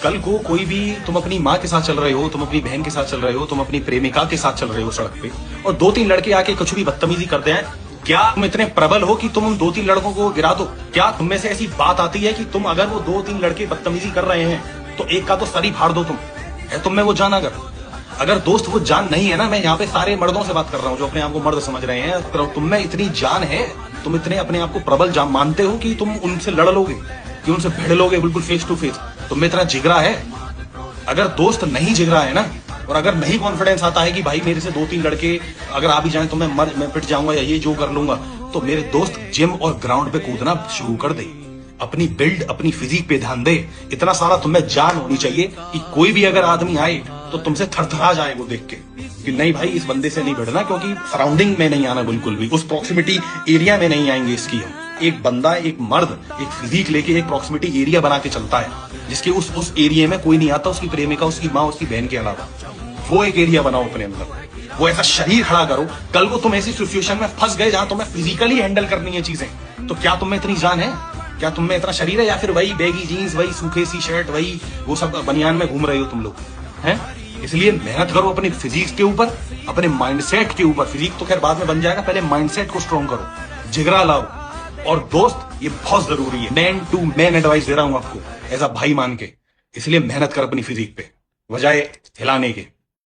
कल को कोई भी, तुम अपनी माँ के साथ चल रहे हो, तुम अपनी बहन के साथ चल रहे हो, तुम अपनी प्रेमिका के साथ चल रहे हो सड़क पे, और 2-3 लड़के आके कुछ भी बदतमीजी करते हैं, क्या तुम इतने प्रबल हो कि तुम उन 2-3 लड़कों को गिरा दो? क्या तुम में से ऐसी बात आती है कि तुम, अगर वो 2-3 लड़के बदतमीजी कर रहे हैं तो एक का तो सर ही फाड़ दो? तुम है तुम में वो जान? अगर दोस्त वो जान नहीं है ना, मैं यहाँ पे सारे मर्दों से बात कर रहा हूँ जो अपने आप को मर्द समझ रहे हैं, तो तुम में इतनी जान है, तुम इतने अपने आप को प्रबल जान मानते हो कि तुम उनसे लड़ लोगे, कि उनसे भिड़ लोगे बिल्कुल फेस टू फेस? तुम में इतना जिगरा है? अगर दोस्त नहीं जिगरा है ना, और अगर नहीं कॉन्फिडेंस आता है कि भाई मेरे से 2-3 लड़के अगर आ भी जाएं तो मैं पिट जाऊंगा या ये जो कर लूंगा, तो मेरे दोस्त जिम और ग्राउंड पे कूदना शुरू कर दे, अपनी बिल्ड, अपनी फिजिक पे ध्यान दे। इतना सारा तुम्हें जान होनी चाहिए कि कोई भी अगर आदमी आए तो तुमसे थरथरा जाए वो देख के कि नहीं भाई इस बंदे से नहीं भिड़ना, क्योंकि सराउंडिंग में नहीं आना, बिल्कुल भी उस प्रॉक्सिमिटी एरिया में नहीं आएंगे इसकी हम। एक बंदा, एक मर्द एक फिजिक लेके एक प्रॉक्सिमिटी एरिया बना के चलता है, जिसके उस एरिया में कोई नहीं आता, उसकी प्रेमिका, उसकी माँ, उसकी बहन के अलावा। वो एक एरिया बनाओ अपने अंदर, वो ऐसा शरीर खड़ा करो। कल को तुम ऐसी सिचुएशन में फंस गए जहां तुम्हें फिजिकली हैंडल करनी है चीजें, तो क्या तुम में इतनी जान है? क्या तुम में इतना शरीर है? या फिर वही बैगी जीन्स, वही सूखे सी शर्ट, वही वो सब बनियान में घूम रहे हो तुम लोग हैं? इसलिए मेहनत करो अपनी फिजिक्स के ऊपर, अपने माइंडसेट के ऊपर। फिजिक तो खैर बाद में बन जाएगा, पहले माइंडसेट को स्ट्रॉन्ग करो, जिगरा लाओ। और दोस्त, ये बहुत जरूरी है, मैन टू मैन एडवाइस दे रहा हूं आपको, ऐसा भाई मान के। इसलिए मेहनत कर अपनी फिजिक पे, बजाय हिलाने के।